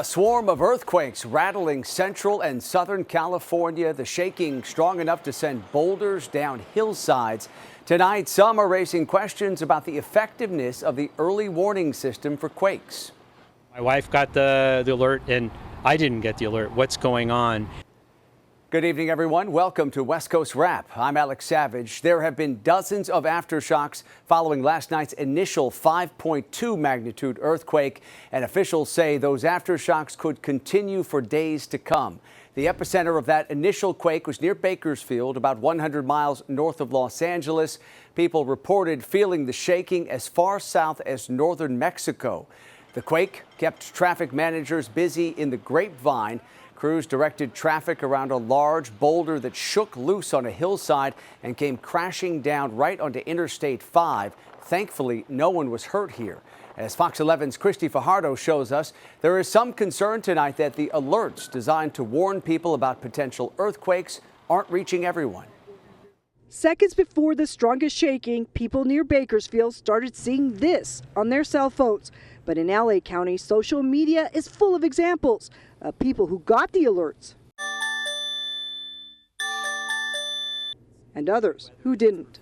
A swarm of earthquakes rattling central and southern California, the shaking strong enough to send boulders down hillsides. Tonight, some are raising questions about the effectiveness of the early warning system for quakes. My wife got the alert and I didn't get the alert. What's going on? Good evening, everyone. Welcome to West Coast Wrap. I'm Alex Savage. There have been dozens of aftershocks following last night's initial 5.2 magnitude earthquake, and officials say those aftershocks could continue for days to come. The epicenter of that initial quake was near Bakersfield, about 100 miles north of Los Angeles. People reported feeling the shaking as far south as northern Mexico. The quake kept traffic managers busy in the Grapevine. Crews directed traffic around a large boulder that shook loose on a hillside and came crashing down right onto Interstate 5. Thankfully, no one was hurt here. As Fox 11's Christy Fajardo shows us, there is some concern tonight that the alerts designed to warn people about potential earthquakes aren't reaching everyone. Seconds before the strongest shaking, people near Bakersfield started seeing this on their cell phones. But in LA County, social media is full of examples of people who got the alerts and others who didn't.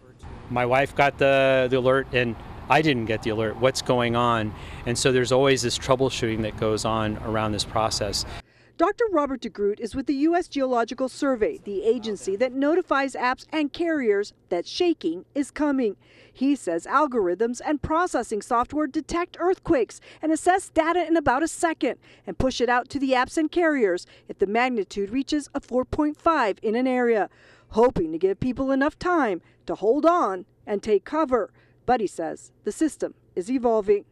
My wife got the alert and I didn't get the alert. What's going on? And so there's always this troubleshooting that goes on around this process. Dr. Robert DeGroot is with the U.S. Geological Survey, the agency that notifies apps and carriers that shaking is coming. He says algorithms and processing software detect earthquakes and assess data in about a second and push it out to the apps and carriers if the magnitude reaches a 4.5 in an area, hoping to give people enough time to hold on and take cover. But he says the system is evolving.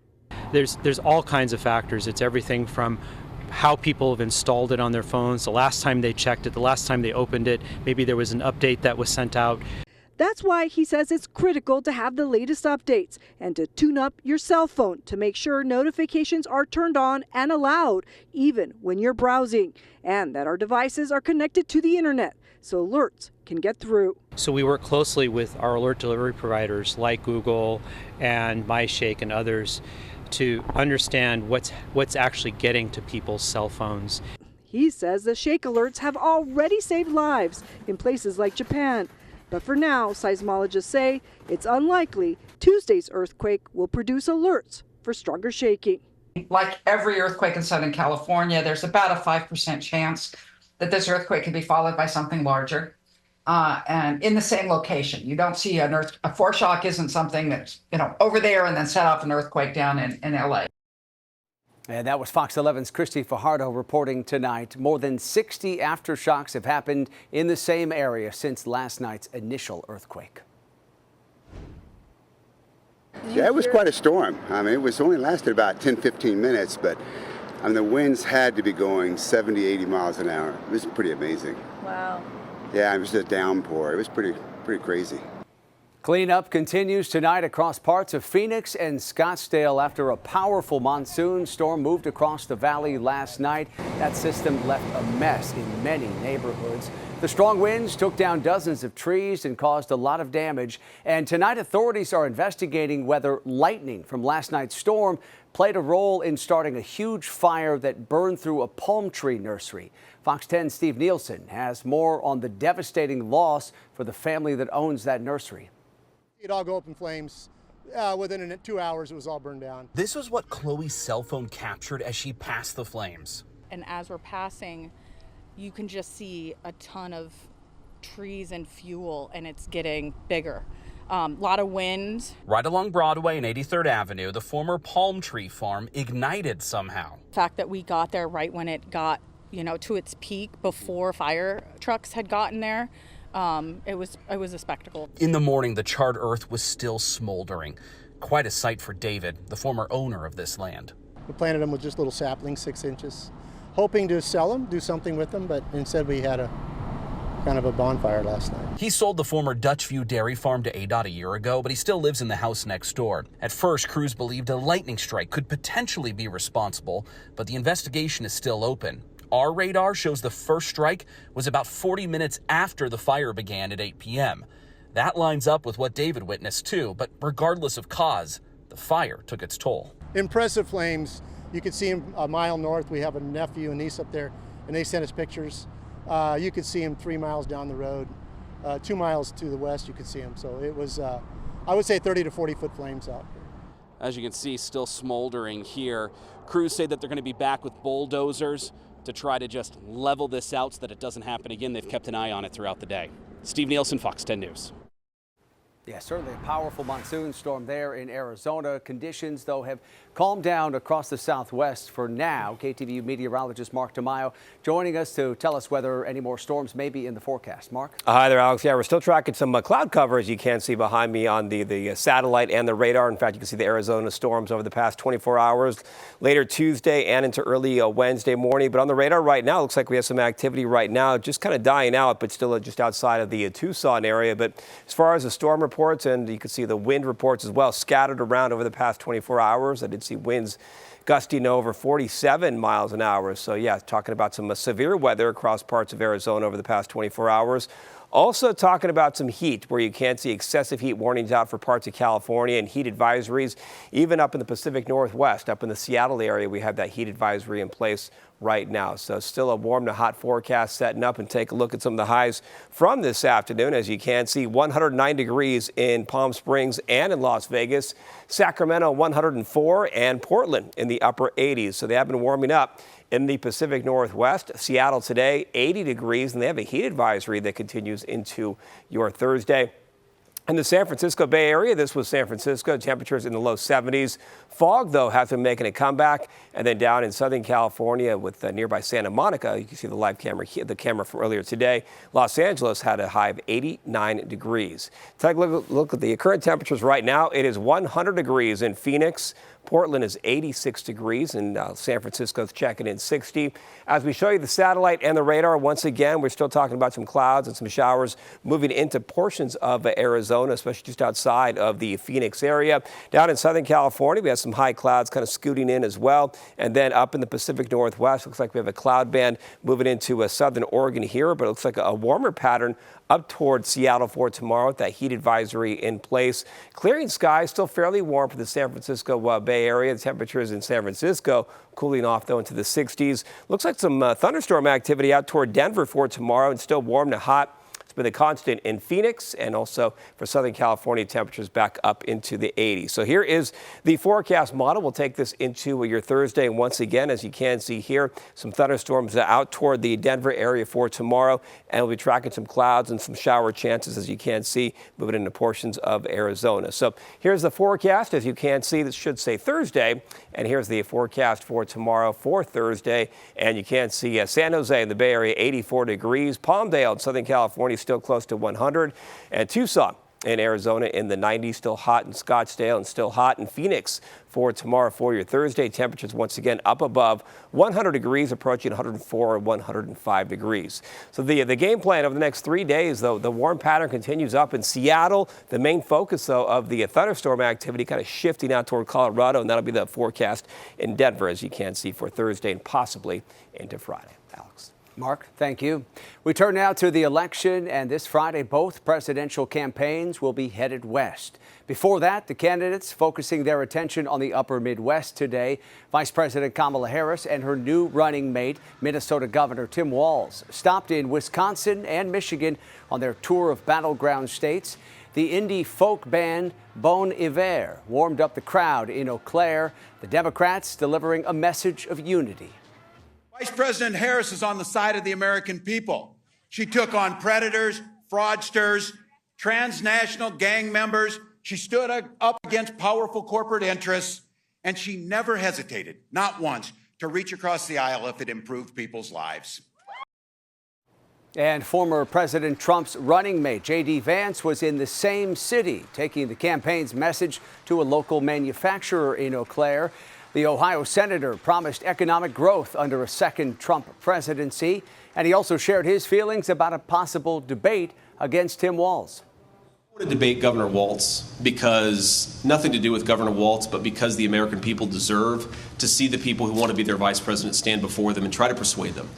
There's all kinds of factors. It's everything from how people have installed it on their phones, the last time they checked it, the last time they opened it, maybe there was an update that was sent out. That's why he says it's critical to have the latest updates and to tune up your cell phone to make sure notifications are turned on and allowed even when you're browsing, and that our devices are connected to the internet so alerts can get through. So we work closely with our alert delivery providers like Google and MyShake and others to understand what's actually getting to people's cell phones. He says the shake alerts have already saved lives in places like Japan. But for now, seismologists say it's unlikely Tuesday's earthquake will produce alerts for stronger shaking. Like every earthquake in Southern California, there's about a 5% chance that this earthquake could be followed by something larger. And in the same location. You don't see a foreshock isn't something that's, over there and then set off an earthquake down in LA. And that was Fox 11's Christy Fajardo reporting tonight. More than 60 aftershocks have happened in the same area since last night's initial earthquake. Yeah, it was quite a storm. I mean, it was only lasted about 10-15 minutes, but the winds had to be going 70-80 miles an hour. It was pretty amazing. Wow. Yeah, it was a downpour. It was pretty crazy. Cleanup continues tonight across parts of Phoenix and Scottsdale after a powerful monsoon storm moved across the valley last night. That system left a mess in many neighborhoods. The strong winds took down dozens of trees and caused a lot of damage. And tonight, authorities are investigating whether lightning from last night's storm played a role in starting a huge fire that burned through a palm tree nursery. Fox 10's Steve Nielsen has more on the devastating loss for the family that owns that nursery. It all go up in flames. Within 2 hours, it was all burned down. This was what Chloe's cell phone captured as she passed the flames. And as we're passing, you can just see a ton of trees and fuel, and it's getting bigger. A lot of wind. Right along Broadway and 83rd Avenue, the former palm tree farm ignited somehow. The fact that we got there right when it got, to its peak before fire trucks had gotten there, it was a spectacle. In the morning, the charred earth was still smoldering. Quite a sight for David, the former owner of this land. We planted them with just little saplings, 6 inches, hoping to sell them, do something with them, but instead we had a kind of a bonfire last night. He sold the former Dutchview dairy farm to ADOT a year ago, but he still lives in the house next door. At first, crews believed a lightning strike could potentially be responsible, but the investigation is still open. Our radar shows the first strike was about 40 minutes after the fire began at 8 p.m. That lines up with what David witnessed too, but regardless of cause, the fire took its toll. Impressive flames, You could see them a mile north. We have a nephew and niece up there, and they sent us pictures. You could see them 3 miles down the road. 2 miles to the west, you could see them. So it was, I would say 30 to 40 foot flames out here. As you can see, still smoldering here. Crews say that they're going to be back with bulldozers to try to just level this out so that it doesn't happen again. They've kept an eye on it throughout the day. Steve Nielsen, Fox 10 News. Yeah, certainly a powerful monsoon storm there in Arizona. Conditions, though, have calmed down across the southwest for now. KTVU meteorologist Mark DeMaio joining us to tell us whether any more storms may be in the forecast. Mark? Hi there, Alex. Yeah, we're still tracking some cloud cover, as you can see behind me on the satellite and the radar. In fact, you can see the Arizona storms over the past 24 hours, later Tuesday and into early Wednesday morning. But on the radar right now, it looks like we have some activity right now, just kind of dying out, but still just outside of the Tucson area. But as far as the storm reports, and you can see the wind reports as well, scattered around over the past 24 hours. I did see winds gusting over 47 miles an hour. So yeah, talking about some severe weather across parts of Arizona over the past 24 hours. Also talking about some heat, where you can see excessive heat warnings out for parts of California and heat advisories, even up in the Pacific Northwest. Up in the Seattle area, we have that heat advisory in place right now. So still a warm to hot forecast setting up, and take a look at some of the highs from this afternoon. As you can see, 109 degrees in Palm Springs and in Las Vegas, Sacramento 104, and Portland in the upper 80s. So they have been warming up in the Pacific Northwest. Seattle today, 80 degrees, and they have a heat advisory that continues into your Thursday. In the San Francisco Bay Area, this was San Francisco, temperatures in the low 70s. Fog, though, has been making a comeback. And then down in Southern California with nearby Santa Monica, you can see the live camera here, the camera from earlier today. Los Angeles had a high of 89 degrees. Take a look at the current temperatures right now. It is 100 degrees in Phoenix. Portland is 86 degrees, and San Francisco's checking in 60. As we show you the satellite and the radar, once again, we're still talking about some clouds and some showers moving into portions of Arizona, especially just outside of the Phoenix area. Down in Southern California, we have some high clouds kind of scooting in as well. And then up in the Pacific Northwest, looks like we have a cloud band moving into southern Oregon here, but it looks like a warmer pattern up towards Seattle for tomorrow with that heat advisory in place. Clearing skies, still fairly warm for the San Francisco Bay Area. The temperatures in San Francisco cooling off, though, into the 60s. Looks like some thunderstorm activity out toward Denver for tomorrow, and still warm to hot. Been a constant in Phoenix, and also for Southern California, temperatures back up into the 80s. So here is the forecast model. We'll take this into your Thursday, and once again, as you can see here, some thunderstorms out toward the Denver area for tomorrow, and we'll be tracking some clouds and some shower chances, as you can see, moving into portions of Arizona. So here's the forecast. As you can see, this should say Thursday, and here's the forecast for tomorrow for Thursday, and you can see San Jose in the Bay Area, 84 degrees, Palmdale in Southern California, still close to 100, and Tucson in Arizona in the 90s, still hot in Scottsdale and still hot in Phoenix for tomorrow for your Thursday. Temperatures once again up above 100 degrees, approaching 104 or 105 degrees. So the game plan over the next 3 days, though, the warm pattern continues up in Seattle. The main focus, though, of the thunderstorm activity kind of shifting out toward Colorado, and that'll be the forecast in Denver, as you can see, for Thursday and possibly into Friday. Alex. Mark, thank you. We turn now to the election, and this Friday, both presidential campaigns will be headed west. Before that, the candidates focusing their attention on the upper Midwest today. Vice President Kamala Harris and her new running mate, Minnesota Governor Tim Walz, stopped in Wisconsin and Michigan on their tour of battleground states. The indie folk band Bon Iver warmed up the crowd in Eau Claire, the Democrats delivering a message of unity. Vice President Harris is on the side of the American people. She took on predators, fraudsters, transnational gang members. She stood up against powerful corporate interests, and she never hesitated, not once, to reach across the aisle if it improved people's lives. And former President Trump's running mate, J.D. Vance, was in the same city, taking the campaign's message to a local manufacturer in Eau Claire. The Ohio senator promised economic growth under a second Trump presidency, and he also shared his feelings about a possible debate against Tim Walz. I want to debate Governor Walz because nothing to do with Governor Walz, but because the American people deserve to see the people who want to be their vice president stand before them and try to persuade them.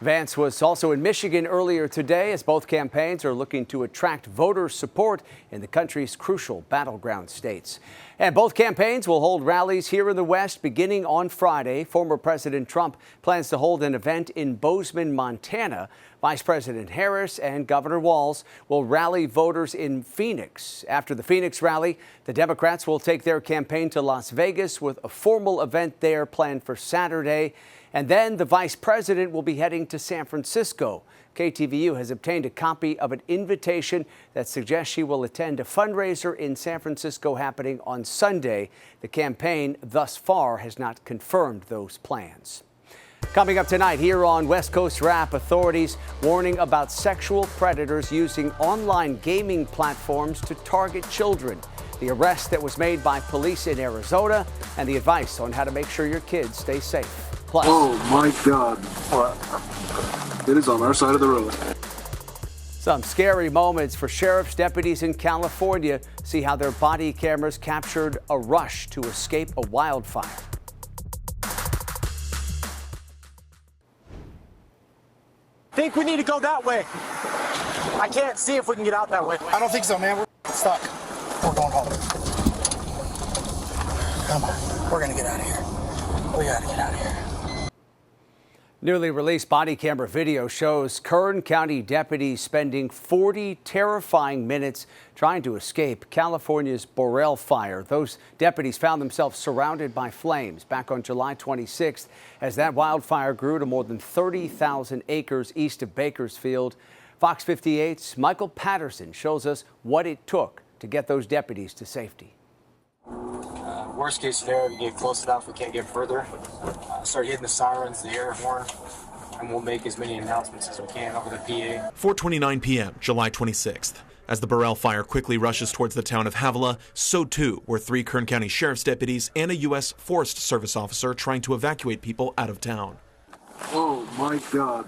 Vance was also in Michigan earlier today as both campaigns are looking to attract voter support in the country's crucial battleground states. And both campaigns will hold rallies here in the West beginning on Friday. Former President Trump plans to hold an event in Bozeman, Montana. Vice President Harris and Governor Walz will rally voters in Phoenix. After the Phoenix rally, the Democrats will take their campaign to Las Vegas with a formal event there planned for Saturday. And then the vice president will be heading to San Francisco. KTVU has obtained a copy of an invitation that suggests she will attend a fundraiser in San Francisco happening on Sunday. The campaign thus far has not confirmed those plans. Coming up tonight here on West Coast Wrap, authorities warning about sexual predators using online gaming platforms to target children. The arrest that was made by police in Arizona and the advice on how to make sure your kids stay safe. Plus, oh my God, it is on our side of the road. Some scary moments for sheriff's deputies in California. See how their body cameras captured a rush to escape a wildfire. Think we need to go that way. I can't see if we can get out that way. I don't think so, man. We're stuck. We're going home. Come on. We're going to get out of here. We got to get out of here. Newly released body camera video shows Kern County deputies spending 40 terrifying minutes trying to escape California's Borel fire. Those deputies found themselves surrounded by flames back on July 26th as that wildfire grew to more than 30,000 acres east of Bakersfield. Fox 58's Michael Patterson shows us what it took to get those deputies to safety. Worst case scenario, we get close enough, we can't get further. Start hitting the sirens, the air horn, and we'll make as many announcements as we can over the PA. 4:29 p.m., July 26th. As the Borel fire quickly rushes towards the town of Havilah, so too were 3 Kern County sheriff's deputies and a U.S. Forest Service officer trying to evacuate people out of town. Oh my God,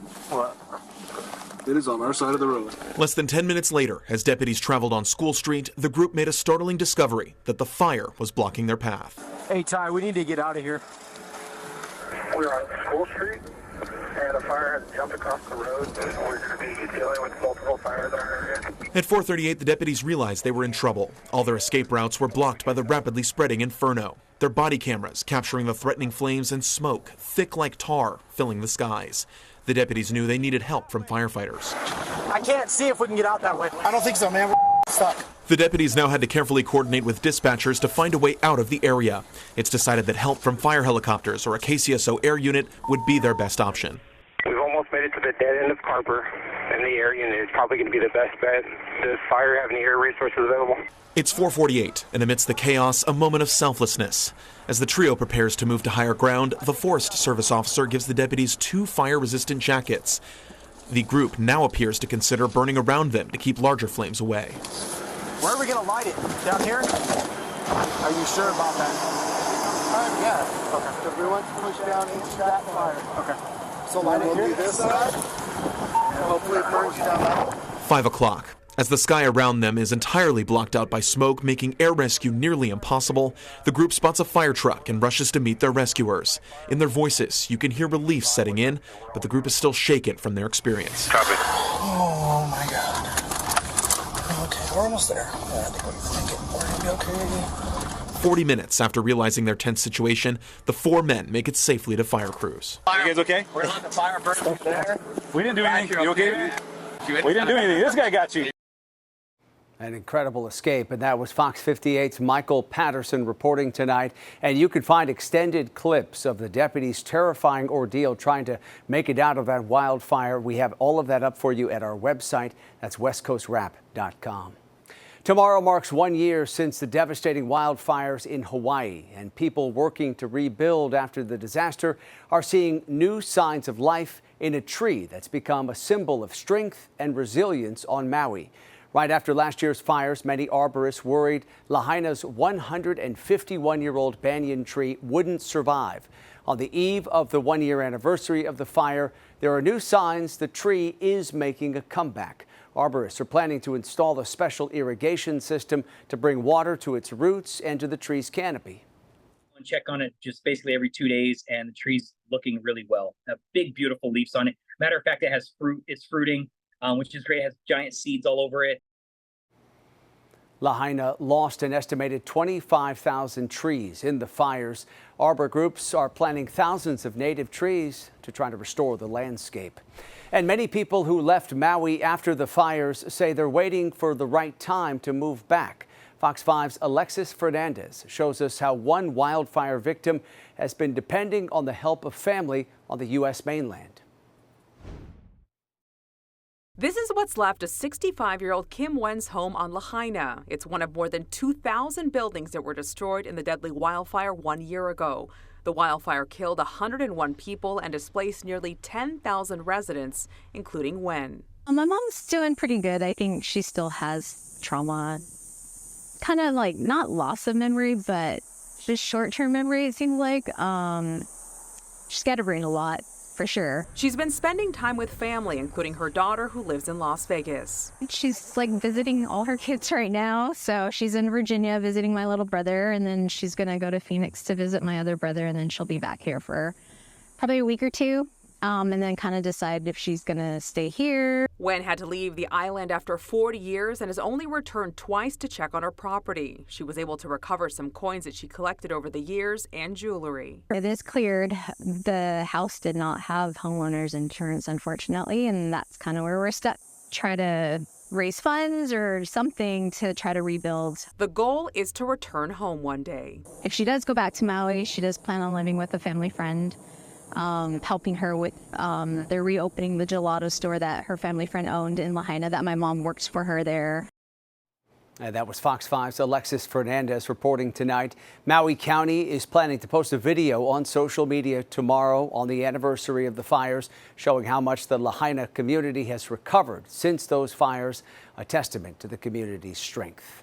it is on our side of the road. Less than 10 minutes later, as deputies traveled on School Street, the group made a startling discovery that the fire was blocking their path. Hey, Ty, we need to get out of here. We're on School Street, and a fire has jumped across the road. We're going to be dealing with multiple fires in our area. At 4:38, the deputies realized they were in trouble. All their escape routes were blocked by the rapidly spreading inferno. Their body cameras capturing the threatening flames and smoke, thick like tar, filling the skies. The deputies knew they needed help from firefighters. I can't see if we can get out that way. I don't think so, man. We're stuck. The deputies now had to carefully coordinate with dispatchers to find a way out of the area. It's decided that help from fire helicopters or a KCSO air unit would be their best option. We've almost made it to the dead end of Carper, and the air unit is probably going to be the best bet. Does fire have any air resources available? It's 4:48, and amidst the chaos, a moment of selflessness. As the trio prepares to move to higher ground, the Forest Service officer gives the deputies 2 fire-resistant jackets. The group now appears to consider burning around them to keep larger flames away. Where are we going to light it? Down here? Are you sure about that? Yeah. Okay. If we want to push down into that fire. Okay. So light it here. This side. And hopefully it burns down that. 5 o'clock. As the sky around them is entirely blocked out by smoke, making air rescue nearly impossible, the group spots a fire truck and rushes to meet their rescuers. In their voices, you can hear relief setting in, but the group is still shaken from their experience. Copy. Oh my God. Okay, we're almost there. Yeah, I think we're going to be okay. 40 minutes after realizing their tense situation, the 4 men make it safely to fire crews. You guys okay? We're going to let the fire burn there. We didn't do anything. You okay? We didn't do anything. This guy got you. An incredible escape, and that was Fox 58's Michael Patterson reporting tonight. And you can find extended clips of the deputies' terrifying ordeal trying to make it out of that wildfire. We have all of that up for you at our website. That's westcoastwrap.com. Tomorrow marks 1 year since the devastating wildfires in Hawaii, and people working to rebuild after the disaster are seeing new signs of life in a tree that's become a symbol of strength and resilience on Maui. Right after last year's fires, many arborists worried Lahaina's 151-year-old banyan tree wouldn't survive. On the eve of the 1-year anniversary of the fire, there are new signs the tree is making a comeback. Arborists are planning to install a special irrigation system to bring water to its roots and to the tree's canopy. Check on it just basically every 2 days, and the tree's looking really well. Big, beautiful leaves on it. Matter of fact, it has fruit. It's fruiting, which is great. It has giant seeds all over it. Lahaina lost an estimated 25,000 trees in the fires. Arbor groups are planting thousands of native trees to try to restore the landscape. And many people who left Maui after the fires say they're waiting for the right time to move back. Fox 5's Alexis Fernandez shows us how one wildfire victim has been depending on the help of family on the U.S. mainland. This is what's left of 65-year-old Kim Wen's home on Lahaina. It's one of more than 2,000 buildings that were destroyed in the deadly wildfire 1 year ago. The wildfire killed 101 people and displaced nearly 10,000 residents, including Wen. My mom's doing pretty good. I think she still has trauma. Kind of like not loss of memory, but just short-term memory, it seems like. She's got to bring a lot. For sure. She's been spending time with family, including her daughter who lives in Las Vegas. She's like visiting all her kids right now. So she's in Virginia visiting my little brother, and then she's going to go to Phoenix to visit my other brother, and then she'll be back here for probably a week or two. And then kind of decide if she's going to stay here. Wen had to leave the island after 40 years and has only returned twice to check on her property. She was able to recover some coins that she collected over the years and jewelry. It is cleared. The house did not have homeowners insurance, unfortunately, and that's kind of where we're stuck. Try to raise funds or something to try to rebuild. The goal is to return home one day. If she does go back to Maui, she does plan on living with a family friend. Helping her with they're reopening the gelato store that her family friend owned in Lahaina that my mom works for her there. And that was Fox 5's Alexis Fernandez reporting tonight. Maui County is planning to post a video on social media tomorrow on the anniversary of the fires, showing how much the Lahaina community has recovered since those fires, a testament to the community's strength.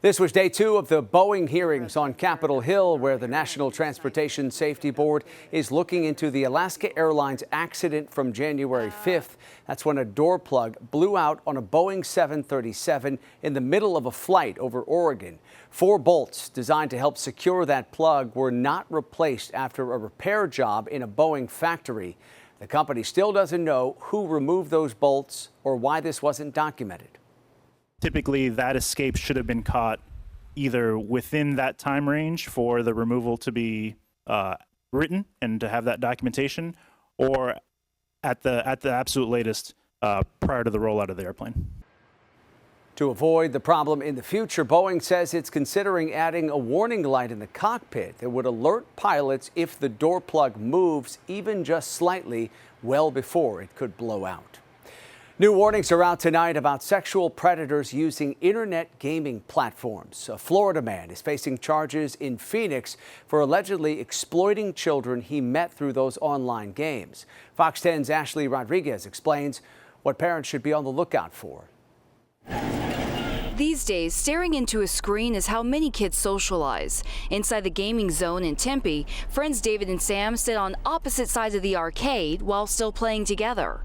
This was day 2 of the Boeing hearings on Capitol Hill, where the National Transportation Safety Board is looking into the Alaska Airlines accident from January 5th. That's when a door plug blew out on a Boeing 737 in the middle of a flight over Oregon. 4 bolts designed to help secure that plug were not replaced after a repair job in a Boeing factory. The company still doesn't know who removed those bolts or why this wasn't documented. Typically, that escape should have been caught either within that time range for the removal to be written and to have that documentation, or at the absolute latest prior to the rollout of the airplane. To avoid the problem in the future, Boeing says it's considering adding a warning light in the cockpit that would alert pilots if the door plug moves even just slightly well before it could blow out. New warnings are out tonight about sexual predators using internet gaming platforms. A Florida man is facing charges in Phoenix for allegedly exploiting children he met through those online games. Fox 10's Ashley Rodriguez explains what parents should be on the lookout for. These days, staring into a screen is how many kids socialize. Inside the gaming zone in Tempe, friends David and Sam sit on opposite sides of the arcade while still playing together.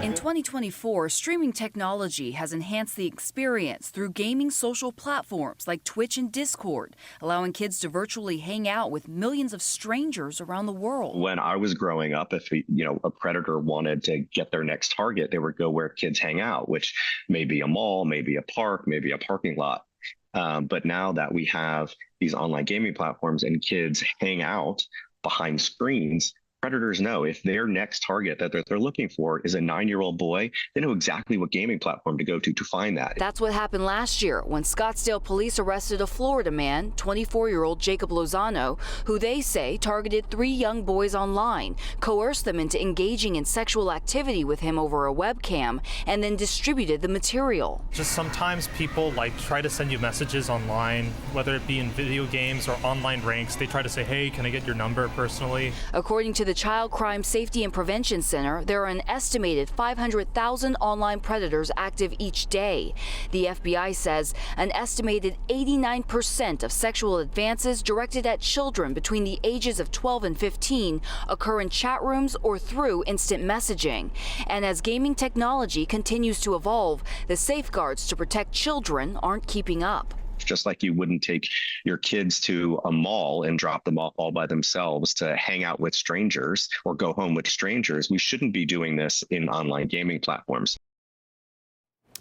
In 2024, streaming technology has enhanced the experience through gaming social platforms like Twitch and Discord, allowing kids to virtually hang out with millions of strangers around the world. When I was growing up, if a predator wanted to get their next target, they would go where kids hang out, which may be a mall, maybe a park, maybe a parking lot. But now that we have these online gaming platforms and kids hang out behind screens, predators know if their next target that they're looking for is a 9-year-old boy, they know exactly what gaming platform to go to find that. That's what happened last year when Scottsdale police arrested a Florida man, 24-year-old Jacob Lozano, who they say targeted 3 young boys online, coerced them into engaging in sexual activity with him over a webcam, and then distributed the material. Just sometimes people try to send you messages online, whether it be in video games or online ranks. They try to say, hey, can I get your number personally? According to the Child Crime Safety and Prevention Center, there are an estimated 500,000 online predators active each day. The FBI says an estimated 89% of sexual advances directed at children between the ages of 12 and 15 occur in chat rooms or through instant messaging. And as gaming technology continues to evolve, the safeguards to protect children aren't keeping up. Just like you wouldn't take your kids to a mall and drop them off all by themselves to hang out with strangers or go home with strangers, we shouldn't be doing this in online gaming platforms.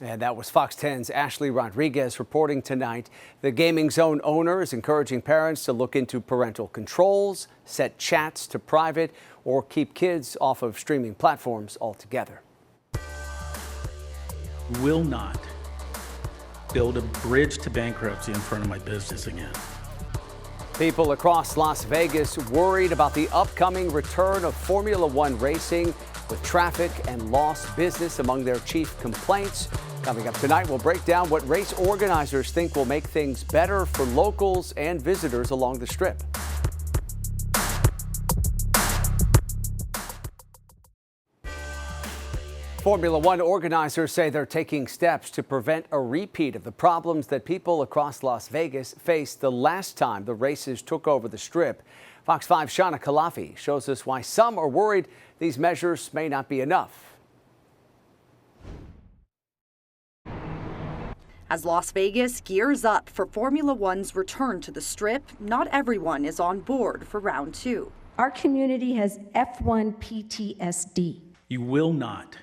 And that was Fox 10's Ashley Rodriguez reporting tonight. The Gaming Zone owner is encouraging parents to look into parental controls, set chats to private, or keep kids off of streaming platforms altogether. Will not build a bridge to bankruptcy in front of my business again. People across Las Vegas worried about the upcoming return of Formula One racing, with traffic and lost business among their chief complaints. Coming up tonight, we'll break down what race organizers think will make things better for locals and visitors along the Strip. Formula One organizers say they're taking steps to prevent a repeat of the problems that people across Las Vegas faced the last time the races took over the Strip. Fox 5's Shauna Kalafi shows us why some are worried these measures may not be enough. As Las Vegas gears up for Formula One's return to the Strip, not everyone is on board for round 2. Our community has F1 PTSD. You will not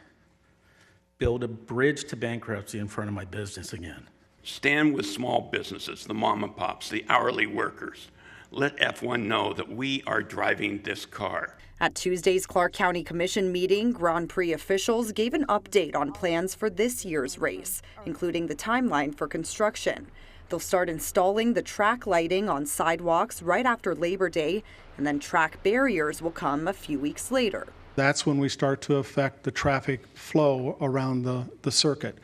build a bridge to bankruptcy in front of my business again. Stand with small businesses, the mom and pops, the hourly workers. Let F1 know that we are driving this car. At Tuesday's Clark County Commission meeting, Grand Prix officials gave an update on plans for this year's race, including the timeline for construction. They'll start installing the track lighting on sidewalks right after Labor Day, and then track barriers will come a few weeks later. That's when we start to affect the traffic flow around the circuit.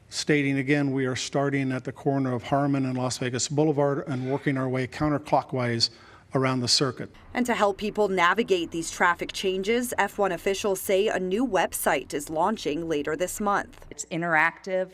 Stating again, we are starting at the corner of Harmon and Las Vegas Boulevard and working our way counterclockwise around the circuit. And to help people navigate these traffic changes, F1 officials say a new website is launching later this month. It's interactive.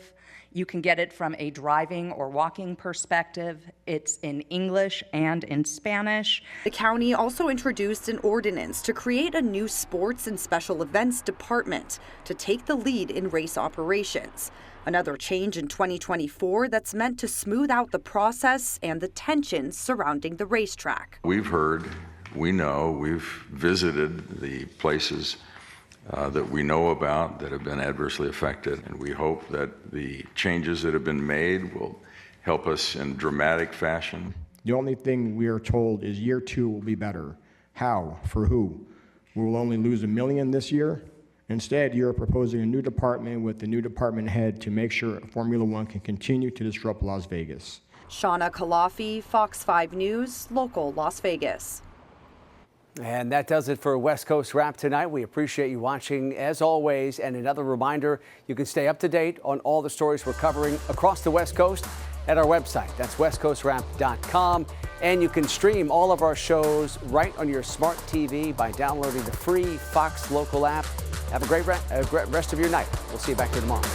You can get it from a driving or walking perspective. It's in English and in Spanish. The county also introduced an ordinance to create a new sports and special events department to take the lead in race operations. Another change in 2024 that's meant to smooth out the process and the tensions surrounding the racetrack. We've heard, we know, we've visited the places that we know about that have been adversely affected, and we hope that the changes that have been made will help us in dramatic fashion. The only thing we are told is year 2 will be better. How? For who? We will only lose $1 million this year. Instead, you're proposing a new department with the new department head to make sure Formula One can continue to disrupt Las Vegas. Shauna Kalafi, Fox 5 News, local Las Vegas. And that does it for West Coast Wrap tonight. We appreciate you watching as always. And another reminder, you can stay up to date on all the stories we're covering across the West Coast at our website. That's westcoastwrap.com. And you can stream all of our shows right on your smart TV by downloading the free Fox Local app. Have a great rest of your night. We'll see you back here tomorrow.